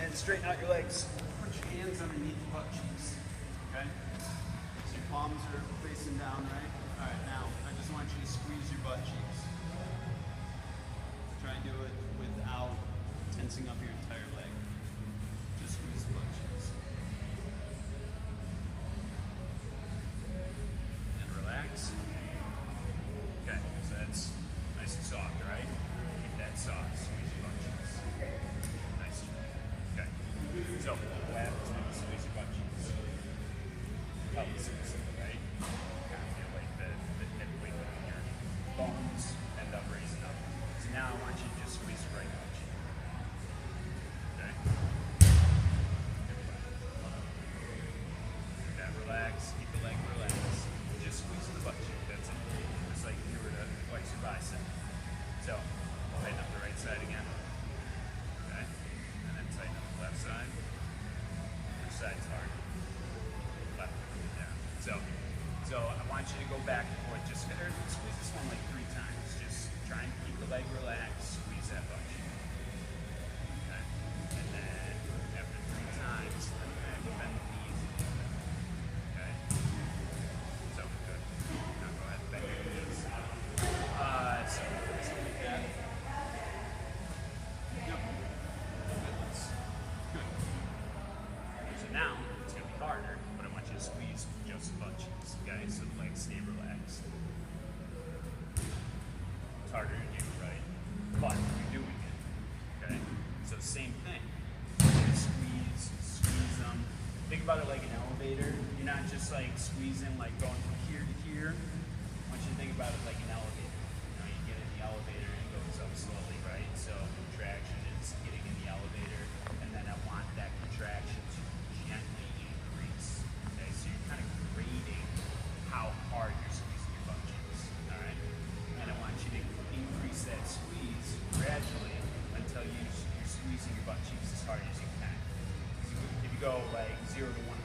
And straighten out your legs. Put your hands underneath your butt cheeks. Okay? So your palms are facing down, right? All right, now I just want you to squeeze your butt cheeks. Try and do it without tensing up your entire leg. Just squeeze the butt cheeks. And relax. Okay, so that's nice and soft, right? Keep that soft. Squeeze your butt cheeks. Nice. Okay. So what happens when you squeeze your butt cheeks? Pelvis specific, right? Kind of feel like the hip weight in your bones end up raising up. So now I want you to just squeeze the right butt cheek. Okay? That relax, keep the leg relaxed. Just squeeze the butt cheek, that's it. Just like if you were to flex your bicep. So, tighten up the right side again. Okay? And then tighten up the left side. Which side's hard? Left. Yeah. So I want you to go back and forth. Just squeeze this one like 3 times. Just try and keep the leg relaxed. Squeeze that butt cheek. Okay? And then after 3 times, bend the knees. Okay? So good. Now go ahead and bend your knees. Something like that. Yep. Good. So now it's going to be harder, but I want you to squeeze just the butt cheeks. Okay? So the legs stay relaxed. It's harder to do, right? But you're doing it. Okay? So same thing. Squeeze them. Think about it like an elevator. You're not just like squeezing, like going from here to here. I want you to think about it like an elevator. You know, you get in the elevator and it goes up slowly, right? So contraction is getting in the elevator, and then I want that contraction to gently increase. Okay, so you're kind of grading how hard you're squeezing your butt cheeks. All right, and I want you to increase that squeeze gradually until you're squeezing your butt cheeks as hard as you can. If you go like 0 to 100%,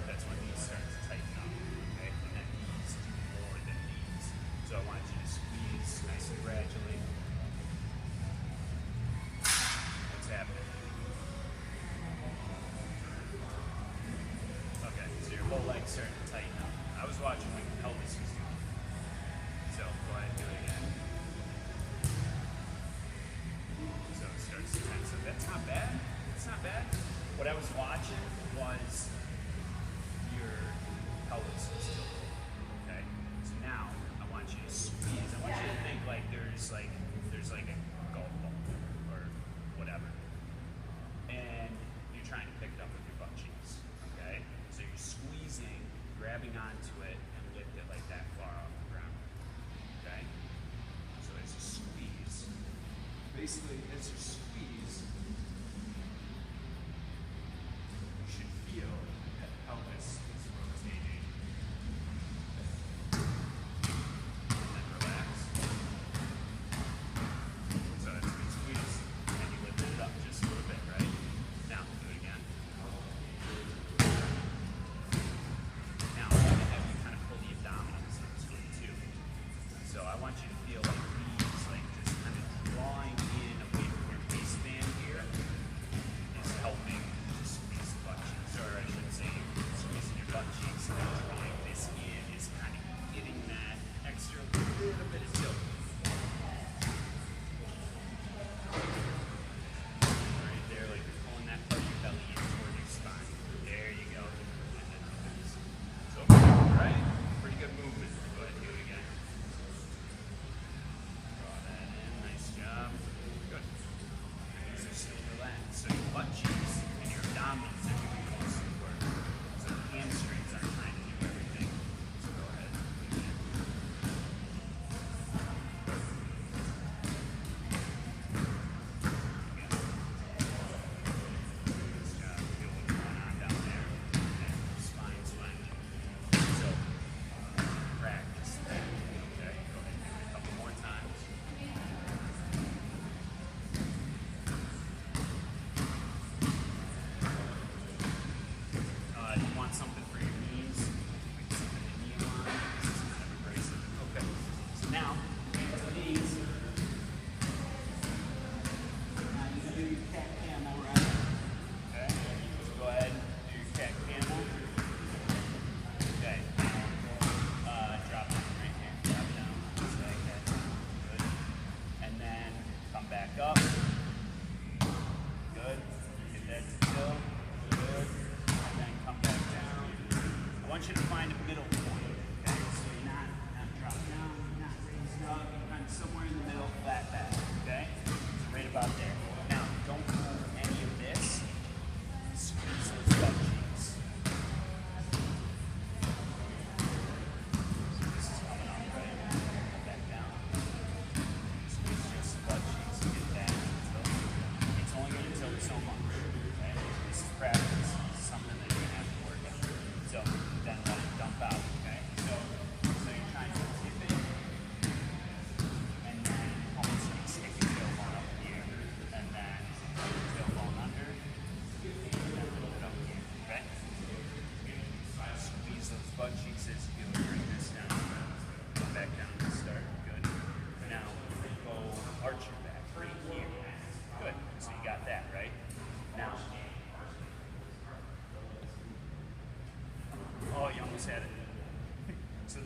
that's when these start to tighten up. Okay, and then these do more than these. So I want you to squeeze nice and gradually. What's happening? Okay, so your whole leg's starting to tighten up. I was watching what your pelvis was doing. So go ahead and do it again. So it starts to tense up. That's not bad. It's not bad. What I was watching was your pelvis was tilted. Okay? So now I want you to squeeze. I want you to think like there's like a golf ball or whatever. And you're trying to pick it up with your butt cheeks. Okay? So you're squeezing, grabbing onto it, and lift it like that far off the ground. Okay? So as you squeeze, basically as you squeeze, you should feel that pelvis is rotating. And then relax. So as you squeeze, and you lift it up just a little bit, right? Now, do it again. Now, I'm going to have you kind of pull the abdominals in this one too. So I want you to feel like these, like just kind of drawing in away from your waist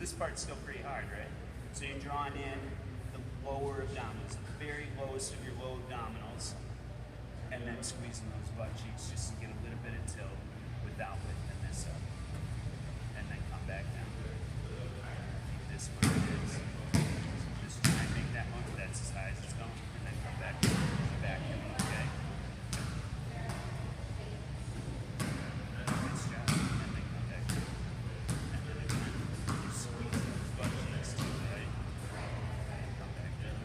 this part's still pretty hard, right? So you're drawing in the lower abdominals, the very lowest of your low abdominals, and then squeezing those butt cheeks just to get a little bit of tilt without lifting this up. And then come back down. Keep this where it is. Just try and make that motion. That's as high as it's going. And then come back down. Back in, okay? Nice job. And then come back down. And then again, you squeeze those butt cheeks too, right? And come back down.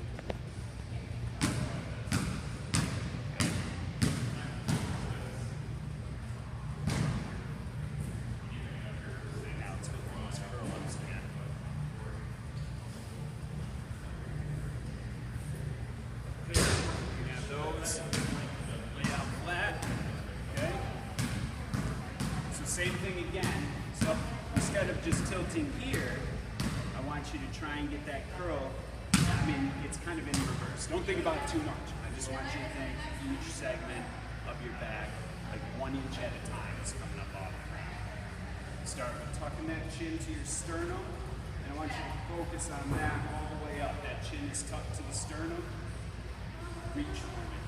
Now let's go through those curl-ups again. You have those. Lay out flat. Okay? So same thing again. So instead of just tilting here, I want you to try and get that curl. I mean, it's kind of in reverse. Don't think about it too much. I just want you to think each segment of your back, like 1 inch at a time, is coming up off the ground. Start with tucking that chin to your sternum, and I want you to focus on that all the way up. That chin is tucked to the sternum. Reach for it.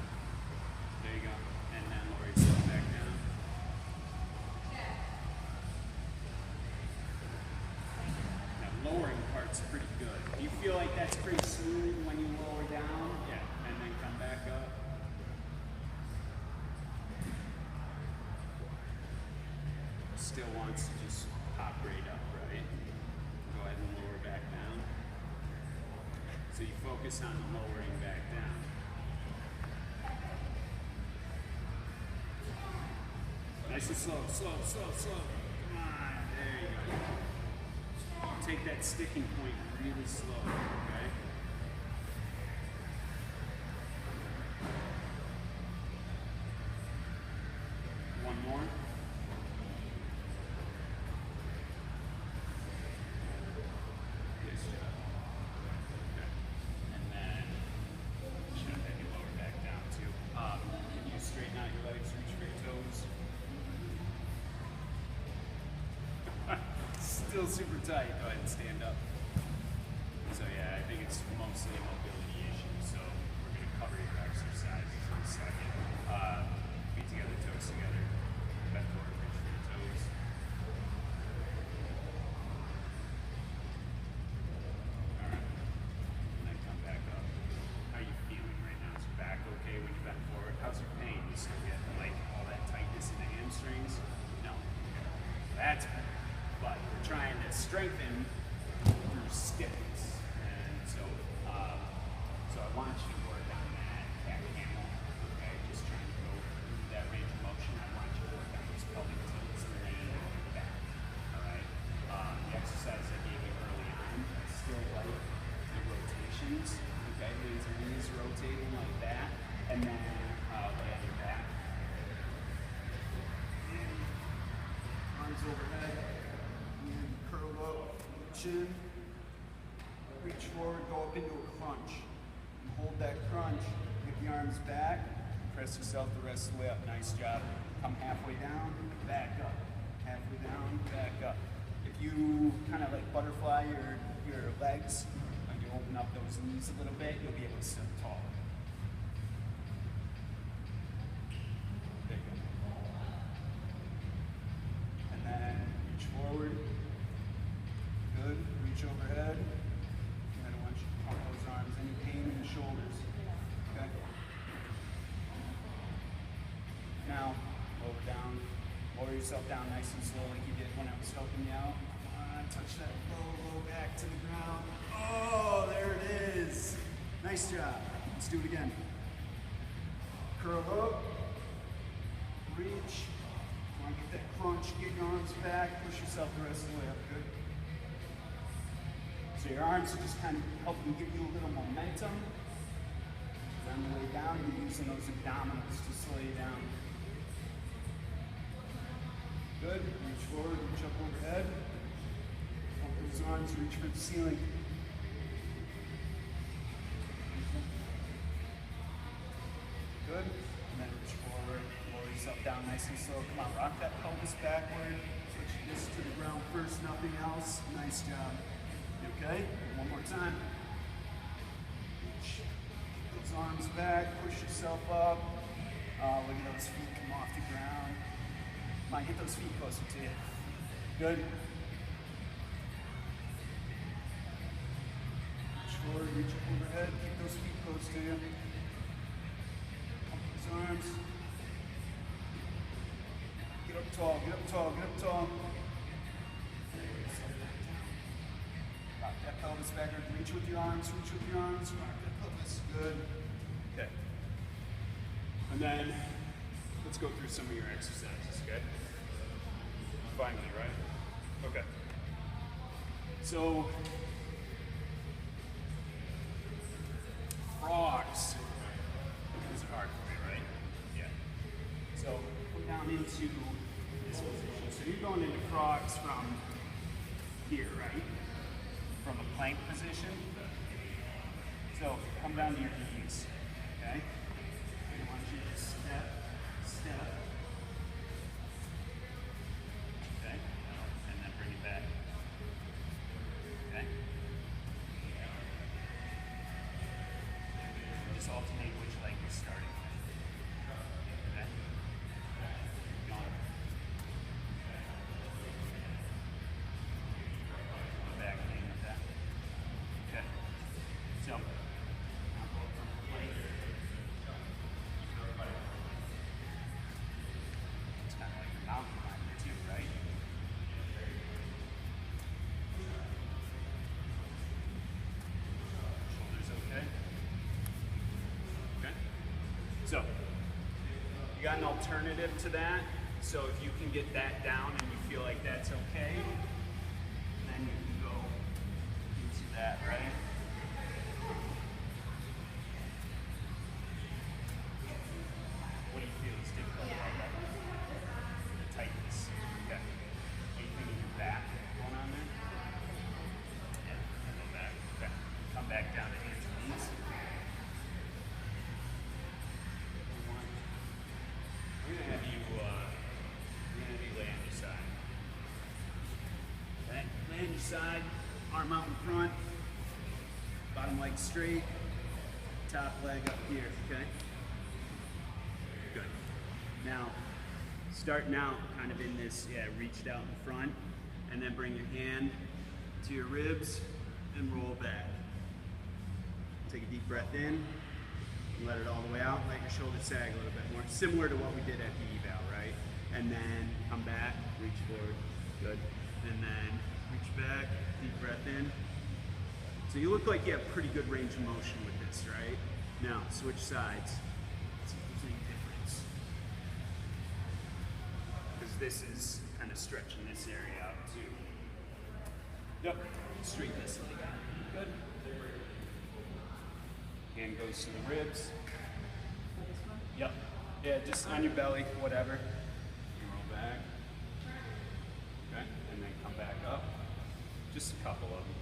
There you go. And then lower yourself back down. That lowering part's pretty good. Do you feel like that's pretty smooth when you lower down? Yeah. And then come back up. Still wants to just pop right up, right? Go ahead and lower back down. So you focus on the lowering back down. Nice and slow, slow, slow, slow. Come on, there you go. Take that sticking point really slow, okay? One more. Nice job. Okay. And then, should have you lower back down too. Can you straighten out your legs, reach for your toes? Still super tight. Go ahead and stand up. So yeah, I think it's mostly a mobility issue. So we're going to cover your exercises in a second. Feet together, toes together. Bend forward, reach for your toes. Alright. And then come back up. How are you feeling right now? Is your back okay when you bend forward? How's your pain? You still get like all that tightness in the hamstrings? No. That's better. But we're trying to strengthen through stiffness. And so I want you to work on that camel. Okay, just trying to go through that range of motion. I want you to work on those pelvic tilts and laying back. Alright. The exercise I gave you early on, I still like the rotations. Okay, legs or knees rotating like that. And then lay on your back. And arms overhead. Curl up, chin, reach forward, go up into a crunch. And hold that crunch, get the arms back, press yourself the rest of the way up. Nice job. Come halfway down, back up. Halfway down, back up. If you kind of like butterfly your legs, and you open up those knees a little bit, you'll be able to sit tall. There you go. And then reach forward. Good. Reach overhead. And I want you to pump those arms. Any pain in the shoulders. Okay? Now, lower down. Lower yourself down nice and slow like you did when I was helping you out. Come on, touch that low back to the ground. Oh, there it is. Nice job. Let's do it again. Curl up. Reach. Want to get that crunch. Get your arms back. Push yourself the rest of the way up. Good. So your arms are just kind of helping give you a little momentum. On the way down, you're using those abdominals to slow you down. Good. Reach forward, reach up overhead. Pump those arms, reach for the ceiling. Good. And then reach forward, lower yourself down nice and slow. Come on, rock that pelvis backward. Switch this to the ground first, nothing else. Nice job. Okay, one more time. Reach those arms back, push yourself up. Look at those feet come off the ground. Come on, get those feet closer to you. Good. Reach forward, reach overhead, keep those feet close to you. Pump those arms. Get up tall, get up tall, get up tall. Rock that pelvis backward. Reach with your arms, reach with your arms. Rock that pelvis. Good. Okay. And then let's go through some of your exercises, okay? Finally, right? Okay. So, frogs. These are hard for me, right? Yeah. So, come down into this position. So you're going into frogs from here, right? From a plank position. So come down to your knees, okay? I want you to step, step. Okay? And then bring it back. Okay? Just alternate which leg you're starting with. Okay? Go on. Back again with that. Okay. So, now go from the plank. It's kind of like a mountain climber too, right? Shoulders okay? Okay. So, you got an alternative to that. So if you can get that down and you feel like that's okay, then you can go into that, right? What do you feel is difficult about that? The tightness. Okay. Anything in your back going on there? Yeah, and go back. Okay. Come back down to hands and knees. We're gonna have you lay on your side. Okay, lay on your side, arm out in front, bottom leg straight, top leg up here, okay? Good. Now, starting out kind of in this, reached out in front, and then bring your hand to your ribs and roll back. Take a deep breath in, and let it all the way out, let your shoulders sag a little bit more, similar to what we did at the eval, right? And then come back, reach forward, good. And then reach back, deep breath in. So you look like you have pretty good range of motion with this, right? Now, switch sides. See if there's any difference. Because this is kind of stretching this area out too. Yep, straighten this leg out, good. Hand goes to the ribs. Yep. Yeah, just on your belly, whatever. You roll back. Okay, and then come back up. Just a couple of them.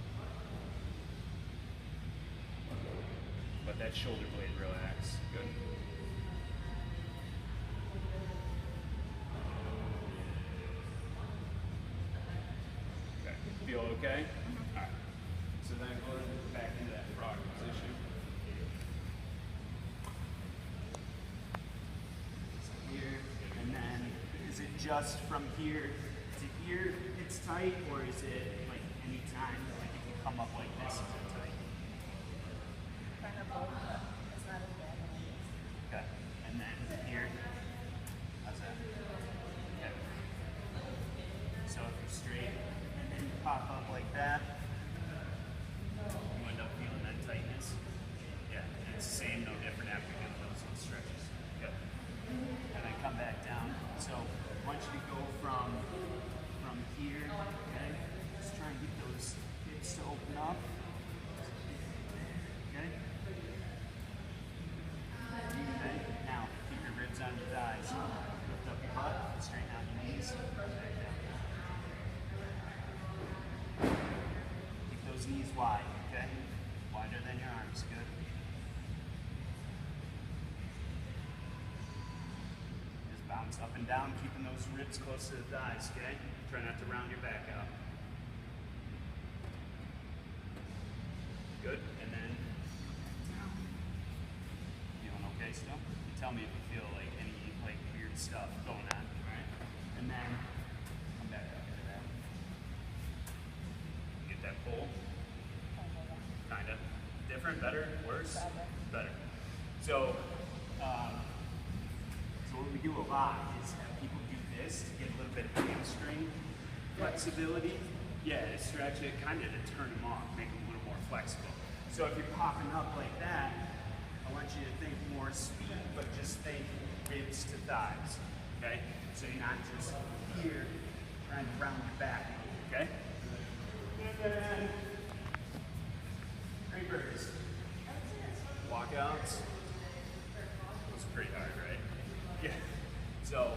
Let that shoulder blade relax. Good. Okay. Feel okay? Alright. So then go back into that frog position. And then, is it just from here to here it's tight, or is it like any time, like if you come up like this, is it tight? Kind of both, but it's not as bad. Okay. And then here, how's that? Okay. So if you're straight and then you pop up like that, you end up feeling that tightness. Yeah, and it's the same, no different after doing those little stretches. Yep. And then come back down. So I want you to go from here, okay? Just try and get those hips to open up. Okay? Okay, now keep your ribs on your thighs. Lift up your butt, straighten out your knees, back down. Keep those knees wide, okay? Wider than your arms, good. Just bounce up and down, keeping those ribs close to the thighs, okay? Try not to round your back out. Good. And then feeling okay still? You tell me if you feel like any like weird stuff going on. All right. And then come back up into that. Get that pull. Kind of. Different, better, worse? Better. So, so what we do a lot is have people do this to get a little bit of hamstring flexibility. Yeah, to stretch it, kind of to turn them off, make them a little more flexible. So if you're popping up like that, I want you to think more speed, but just think ribs to thighs, okay? So you're not just here trying to round your back, okay? And then creepers, walkouts. Those are pretty hard, right? Yeah. So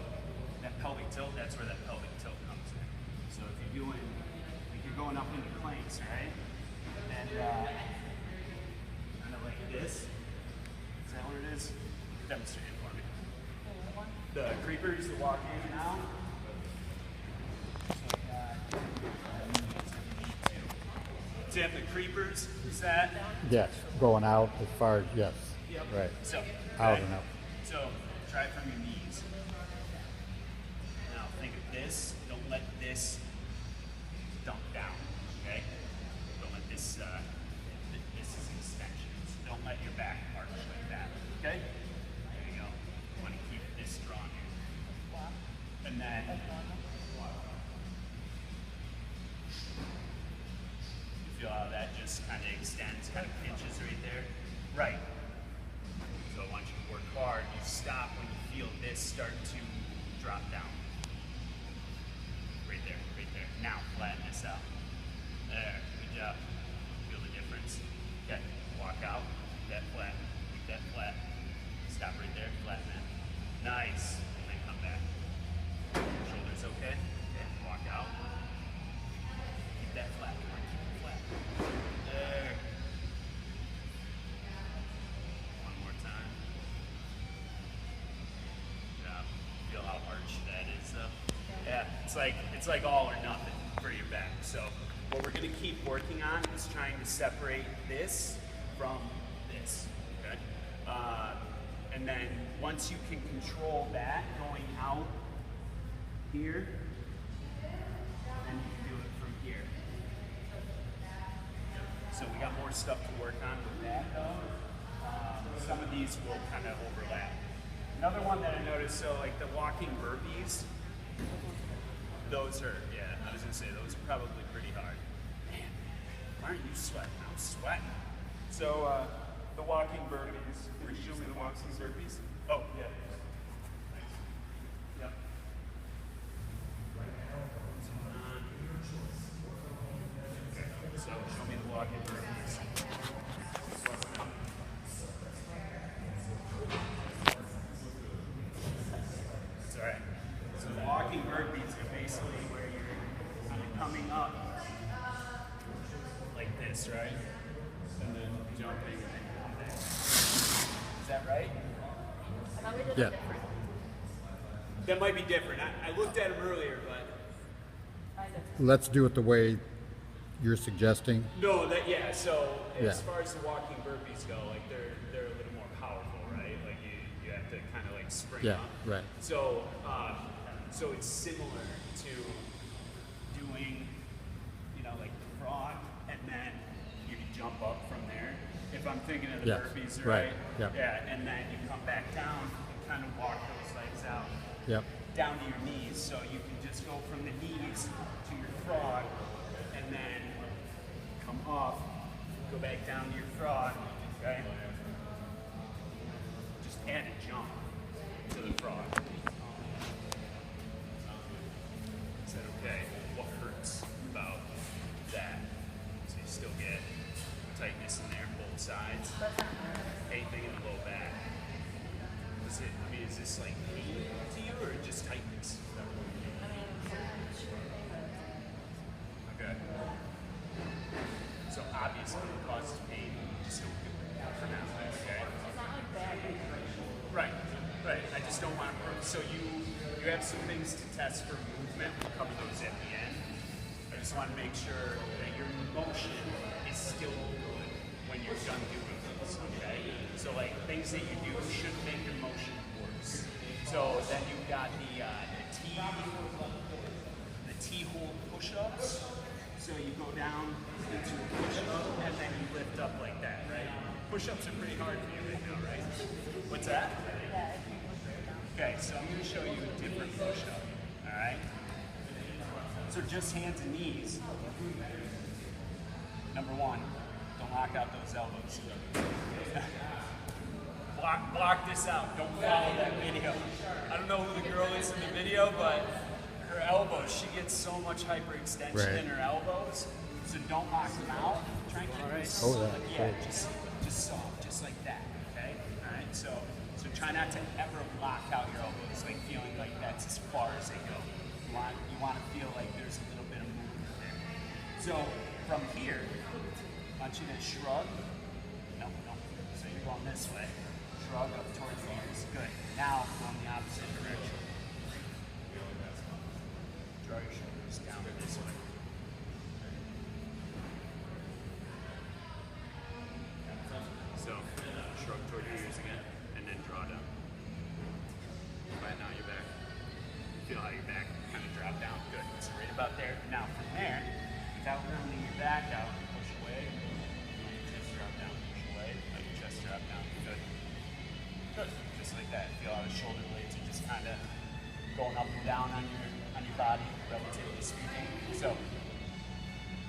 that pelvic tilt, that's where that pelvic tilt comes in. So if you're doing, like you're going up into planks, right? And kind of like this. Is that what it is? Demonstrate it for me. The creepers, the walk in and out. Sam, the creepers, is that? Yes, going out as far as, yes. Yep. Right. So, Out and out. So, try it from your knees. Now, think of this. Don't let this dump down, okay? Don't let this, this is extensions. Don't let your back arch like that, okay? There you go. You want to keep this strong here. And then, feel how that just kind of extends, kind of pinches right there. Right. So I want you to work hard. You stop when you feel this start to drop down. Right there, right there. Now flatten this out. There, good job. Feel the difference. Okay, walk out, keep that flat, keep that flat. Stop right there, flatten that. Nice. And then come back. Shoulders okay? Okay, walk out. Keep that flat. There. One more time. Good job. Feel how arched that is though. Yeah, it's like all or nothing for your back. So what we're gonna keep working on is trying to separate this from this. Okay? And then once you can control that going out here, then you can do it from here. So we got more stuff to work on with that though. Some of these will kind of overlap. Another one that I noticed, so like the walking burpees, those are, yeah, I was gonna say, those are probably pretty hard. Man, why aren't you sweating? I'm sweating. So the walking burpees, can you show me the walking burpees? Oh, yeah. Yep. So show me the walking burpees. It's all right. So the walking burpees are basically where you're kind of coming up like this, right? And then jumping and then come back. Is that right? Yeah. That might be different. I looked at them earlier, but Let's do it the way you're suggesting. no, that yeah. So as Yeah. far as the walking burpees go, like they're a little more powerful, right? Like you have to kind of like spring Yeah, up. right. So so it's similar to doing, you know, like the frog, and then you can jump up from there. If I'm thinking of the Yes, burpees, right, right? yeah. Yeah, and then you come back down and kind of walk those legs out. Yep. Down to your knees, so you can just go from the knees to your frog, and then come up, go back down to your frog, okay? Just add a jump to the frog. Is that okay? What hurts about that? So you still get tightness in there, both sides. Anything in the low back. Is it, I mean, is this like pain to you or just tightness? Okay. So obviously it causes pain, just don't do it for now, okay? Right, right. I just don't want to, so you have some things to test for movement. We'll cover those at the end. I just want to make sure that your motion is still good. when you're done doing this, okay? So like things that you do should make your motion worse. So then you've got the T hold push-ups. So you go down into a push-up and then you lift up like that, right? Push-ups are pretty hard for you right now, right? What's that? Okay, so I'm going to show you a different push-up, all right? So just hands and knees. Number one, don't lock out those elbows. block this out. Don't follow that video. I don't know who the girl is in the video, but her elbows, she gets so much hyperextension in her elbows. So don't lock them out. Try and keep it soft. Yeah, just soft, just like that. Okay? Alright, so try not to ever lock out your elbows, like feeling like that's as far as they go. You want to feel like there's a little bit of movement there. So from here, I want you to shrug. No. So you're going this way. Shrug up towards the ears. Good. Now go in the opposite direction. Draw your shoulders down this way. So shrug toward your ears again, and then draw down. Right now your back. Feel how your back kind of drop down. Good. So right about there. Now from there, without rounding your back out, push away. Let your chest drop down. Push away. Let your chest drop down. Good. Good. Just like that. Feel how the shoulder blades are just kind of going up and down on your body, relatively speaking. So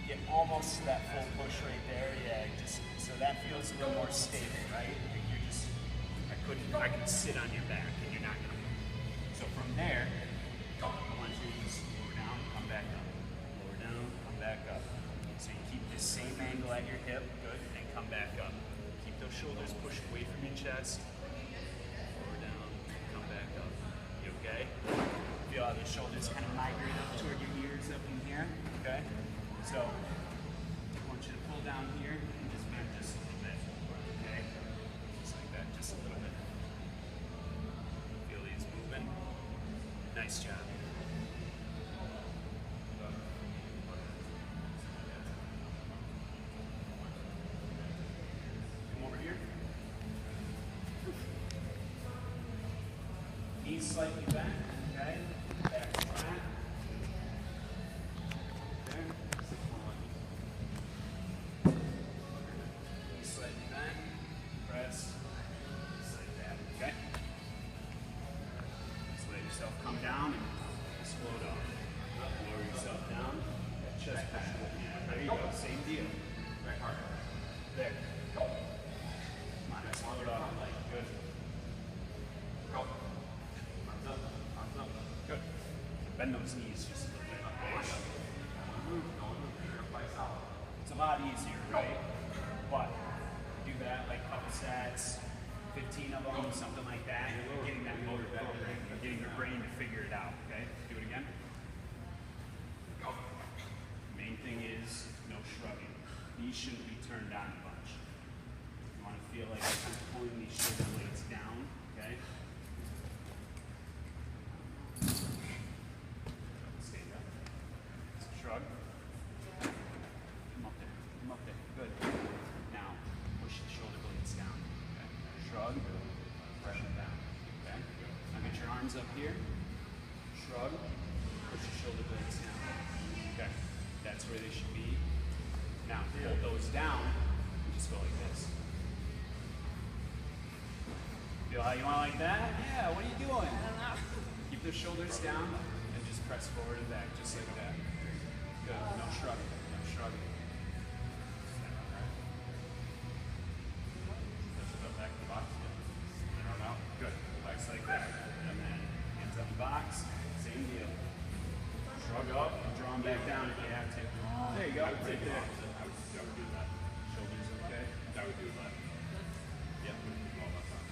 get almost to that full push right there. Yeah. Just so that feels a little more stable, right? You're just I could sit on your back and you're not gonna move. So from there, I want you to just lower down, come back up. Lower down, come back up. So you keep the same angle at your hip, good, and come back up. Keep those shoulders pushed away from your chest. Lower down, come back up. You okay? Feel how the shoulders kind of migrate up toward your ears up in here, okay? So I want you to pull down here and just bend just a little bit, okay? Just like that, just a little bit. Feel these moving. Nice job. Come over here. Knees slightly back, okay? Back to flat. There. Knees slightly back. Press. Just like that, okay? Just let yourself come down and explode off. Lower yourself down. Chest push away. There you go. Same deal. Back hard. There. Come on, explode off the leg. Good. Go. Good. Bend those knees just a little bit. It's a lot easier, right? But do that like a couple sets, 15 of them, something like that. You're getting that motor going. You're getting your brain to figure it out, okay? Do it again. Main thing is no shrugging. These shouldn't be turned on a bunch. You want to feel like you're kind of pulling these shoulder blades down, okay? Stand up. So shrug. Come up there. Come up there. Good. Now, push the shoulder blades down. Okay? Shrug. Press them down. Okay? Now get your arms up here. Shrug. Push the shoulder blades down. Okay. That's where they should be. Now, hold those down and just go like this. Feel how you want like that? Yeah, what are you doing? I don't know. Keep the shoulders down and just press forward and back, just like that. Good. No shrugging. No shrugging. Push it up back to the box. Arm out. Good. Legs like that. And then hands up the box. Same deal. Shrug up and draw them back down if you have to. There you go. Right there. I would do that. Shoulders okay. I would do that. Yep. All that time.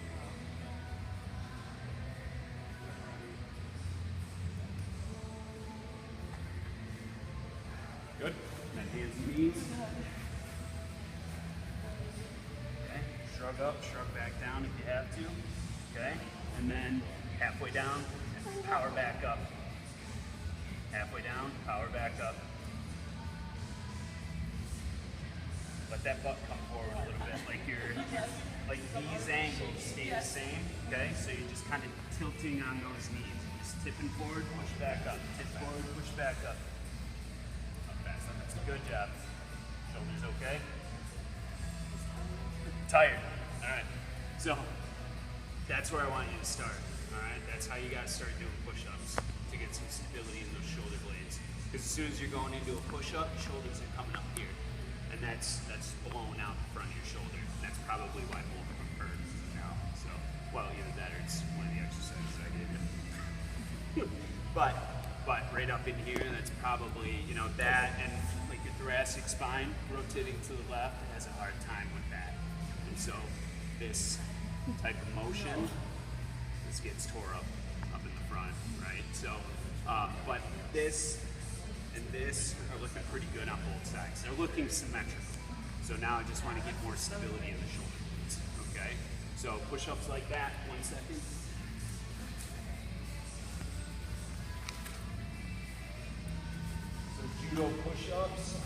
Good. And then hands and knees. Okay. Shrug up, shrug back down if you have to. Okay. And then halfway down, power back up. Halfway down, power back up. let that butt come forward a little bit. Like like these angles stay the same, okay? So you're just kind of tilting on those knees. Just tipping forward, push back up. Tip forward, push back up. Good job. Shoulders okay? Tired. All right. So that's where I want you to start. All right. That's how you got to start doing push-ups to get some stability in those shoulder blades. Because as soon as you're going into a push-up, your shoulders are coming up here, and that's blowing out the front of your shoulder. That's probably why both of them hurt now. So, well, either that or it's one of the exercises I gave you. But right up in here, that's probably, you know, that and like your thoracic spine rotating to the left has a hard time with that. And so this type of motion, this gets tore up in the front, right? So, but this and this are looking pretty good on both sides. They're looking symmetrical. So now I just want to get more stability in the shoulder blades, okay? So push-ups like that, 1 second. Judo push-ups.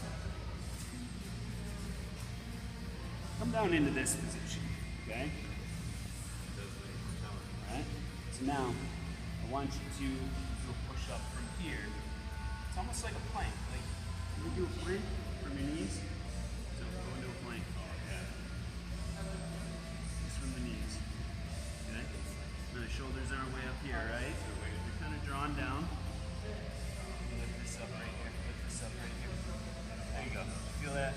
Come down into this position, okay? Alright, so now I want you to do a push-up from here. It's almost like a plank. Like, can you do a plank from your knees? So go into a plank. Just from the knees. Okay? Now the shoulders aren't way up here, right? They're kind of drawn down. Lift this up right here. Up right here. There you go. Feel that?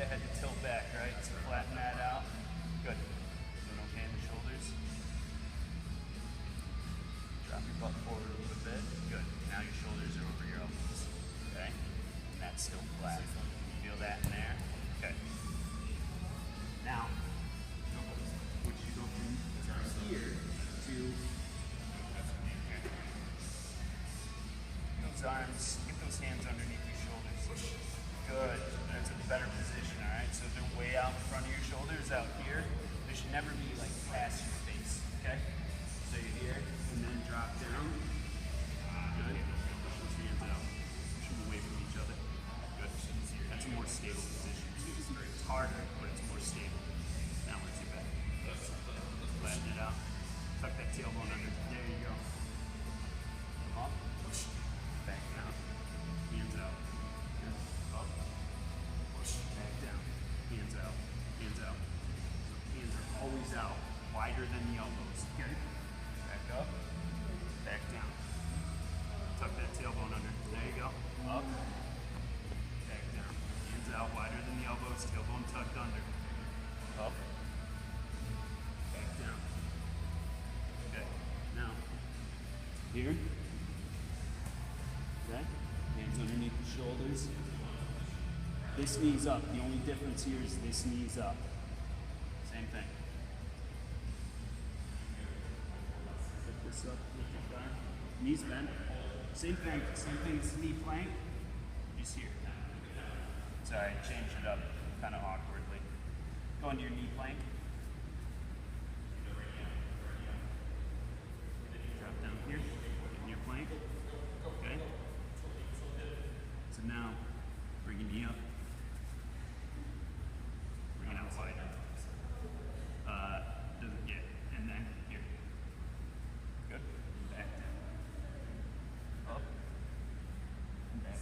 That head to tilt back, right? So flatten that out. Good. Doing okay in the shoulders. Drop your butt forward a little bit. Good. Now your shoulders are over your elbows. Okay? And that's still flat. Feel that in there? Okay. Now, once you go from here to those arms, get those hands underneath. Good. That's a better position, all right? So they're way out in front of your shoulders, out here. They should never be like past your face, okay? So you're here, and then drop down. Good. Push those hands out. Push them away from each other. Good. That's a more stable position, too. It's harder, but it's more stable. Now let's get back. Flatten it out. Tuck that tailbone under. There you go. Come up. Back down. Hands out. Up. Back down. Hands out. Hands out. Hands are always out. Wider than the elbows. Okay? Back up. Back down. Tuck that tailbone under. There you go. Up. Back down. Hands out. Wider than the elbows. Tailbone tucked under. Up. Back down. Okay. Now, here. Okay? Hands underneath the shoulders. This knee's up. The only difference here is this knee's up. Same thing. Lift this up, lift your thigh. Knees bent. Same thing. Same thing as knee plank. Just here. Sorry, I changed it up kind of awkwardly. Go into your knee plank. Drop down here. Get in your plank. Okay? So now, bring your knee up. Bring it out wider. Doesn't get, and then here. Good. Back down. Up. And back.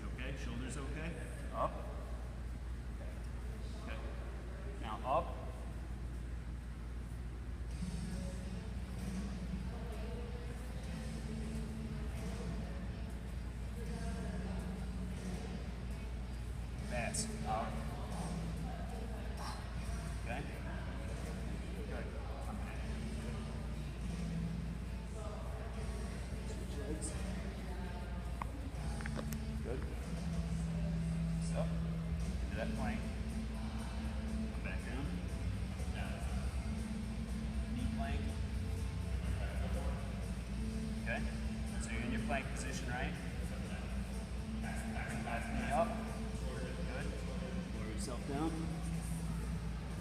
You okay? Shoulders okay? Up. Okay. Now up. Fast. Up. Okay? Good. Switch legs. Good. So, into that plank. Come back down. Knee plank. Okay? So you're in your plank position, right? Bring that knee up. Good. Lower yourself down.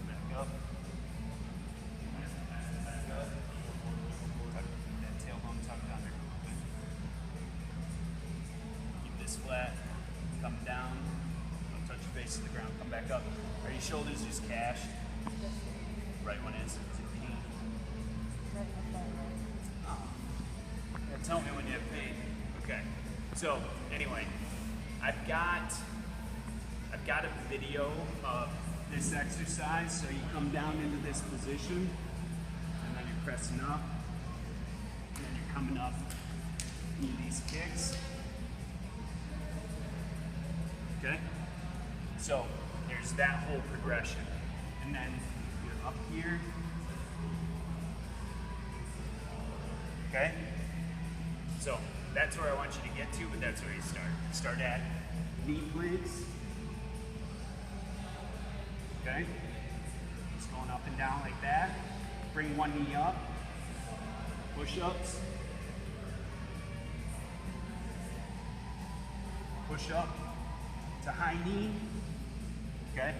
Back up. Back up. Tuck that tailbone tucked under. Keep this flat. Come down. Don't touch your base to the ground. Come back up. Are your shoulders just cash? Right one is. Is it pain? Yeah, tell me when you have pain. Okay. So anyway, I've got a video of this exercise. So you come down into this position, and then you're pressing up, and then you're coming up into these kicks. Okay? So there's that whole progression. And then you're up here. Okay? So that's where I want you to get to, but that's where you start. Start at knee planks. Okay? Just going up and down like that. Bring one knee up. Push-ups. Push up to high knee. Okay?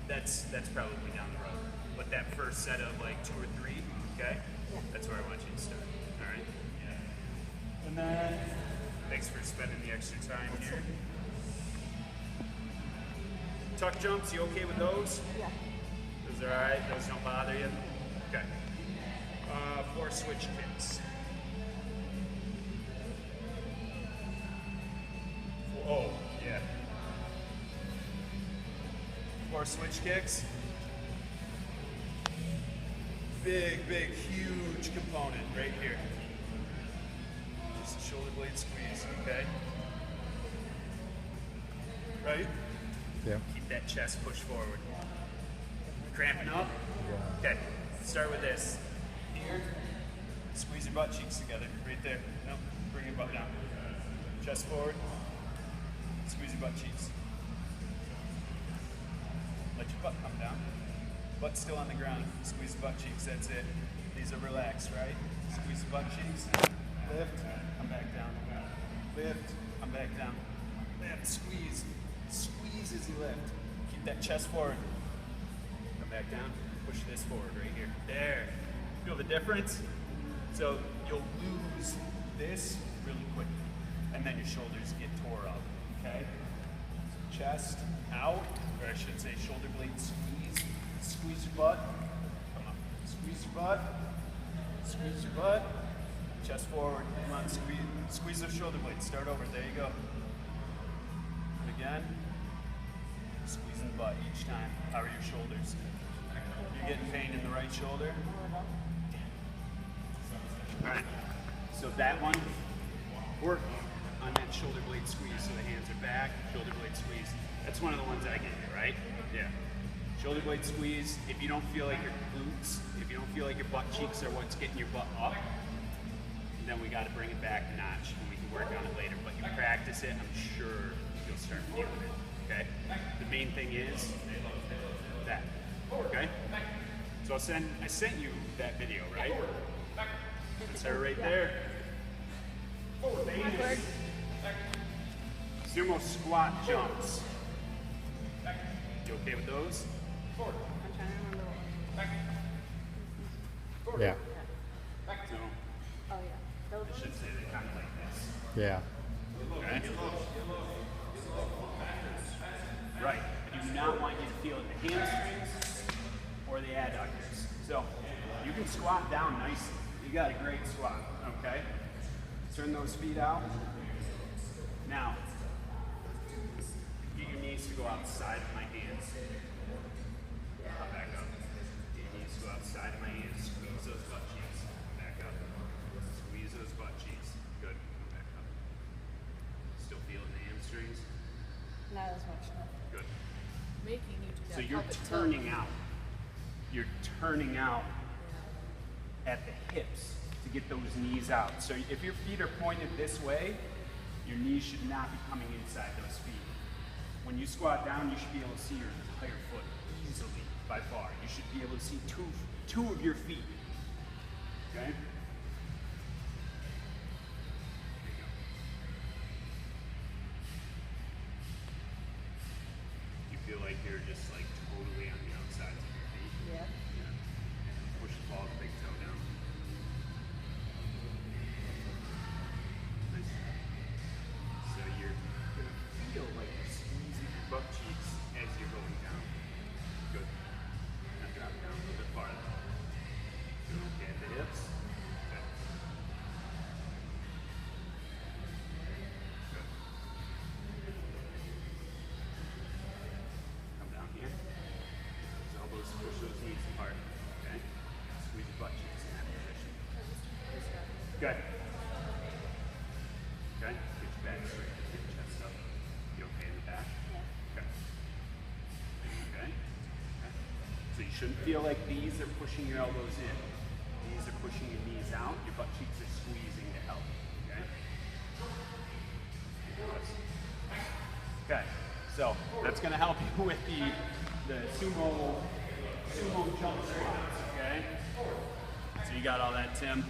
That's probably down the road. But that first set of like 2 or 3, okay? That's where I want you to start. Alright? And then, thanks for spending the extra time here. Tuck jumps, you okay with those? Yeah. Those are alright? Those don't bother you? Okay. 4 switch kicks. Oh, yeah. 4 switch kicks. Big, huge component right here. Just a shoulder blade squeeze, okay? Right? Yeah. Keep that chest pushed forward. Cramping up? Okay, start with this. Here, squeeze your butt cheeks together, right there. No, bring your butt down. Chest forward, squeeze your butt cheeks. Let your butt come down. Butt still on the ground, squeeze the butt cheeks, that's it. These are relaxed, right? Squeeze the butt cheeks, lift, come back down. Lift, come back down. Lift, squeeze. Squeeze as you lift. Keep that chest forward. Come back down, push this forward right here. There. Feel the difference? So you'll lose this really quickly. And then your shoulders get tore up, okay? Chest out, or I should say shoulder blade squeeze. Squeeze your butt. Come on. Squeeze your butt. Squeeze your butt. Chest forward. Come on, squeeze those shoulder blades. Start over. There you go. And again. Squeezing the butt each time. How are your shoulders? You're getting pain in the right shoulder? Alright. So that one, work on that shoulder blade squeeze so the hands are back. Shoulder blade squeeze. That's one of the ones I get you, right? Yeah. Shoulder blade squeeze. If you don't feel like your glutes, if you don't feel like your butt cheeks are what's getting your butt up, then we got to bring it back a notch and we can work on it later. But you practice it, I'm sure you'll start feeling it. Okay? The main thing is that. Okay? So I sent you that video, right? It's her right there. Backward. Sumo squat jumps. You okay with those? I'm trying to remember what. Yeah. So, Oh, yeah. Those I should say they kind of like this. Yeah. Okay? Right. I do not want you to feel the hamstrings or the adductors. So you can squat down nicely. You got a great squat. Okay? Turn those feet out. Now, get your knees to go outside of my hands. Come back up. Get your knees to go outside of my hands. Squeeze those butt cheeks. Come back up. Squeeze those butt cheeks. Good. Come back up. Still feeling the hamstrings? not as much. No. Good. Making you do that. So you're pelvic tilt. turning out. You're turning out at the hips to get those knees out. So if your feet are pointed this way, your knees should not be coming inside those feet. When you squat down, you should be able to see your entire foot easily, by far. You should be able to see two of your feet. Okay? You feel like you're just like totally on the outsides of your feet. Yeah. Yeah. Push the ball, big toe down. Nice. So you're gonna feel like you're squeezing your butt cheeks as Good. Okay. Get your back straight. Get your chest up. You okay in the back? Yeah. Okay. Okay. Okay. So you shouldn't feel like these are pushing your elbows in. These are pushing your knees out. Your butt cheeks are squeezing to help. Okay. Okay. So that's going to help you with the sumo jump squats. Okay. So you got all that, Tim?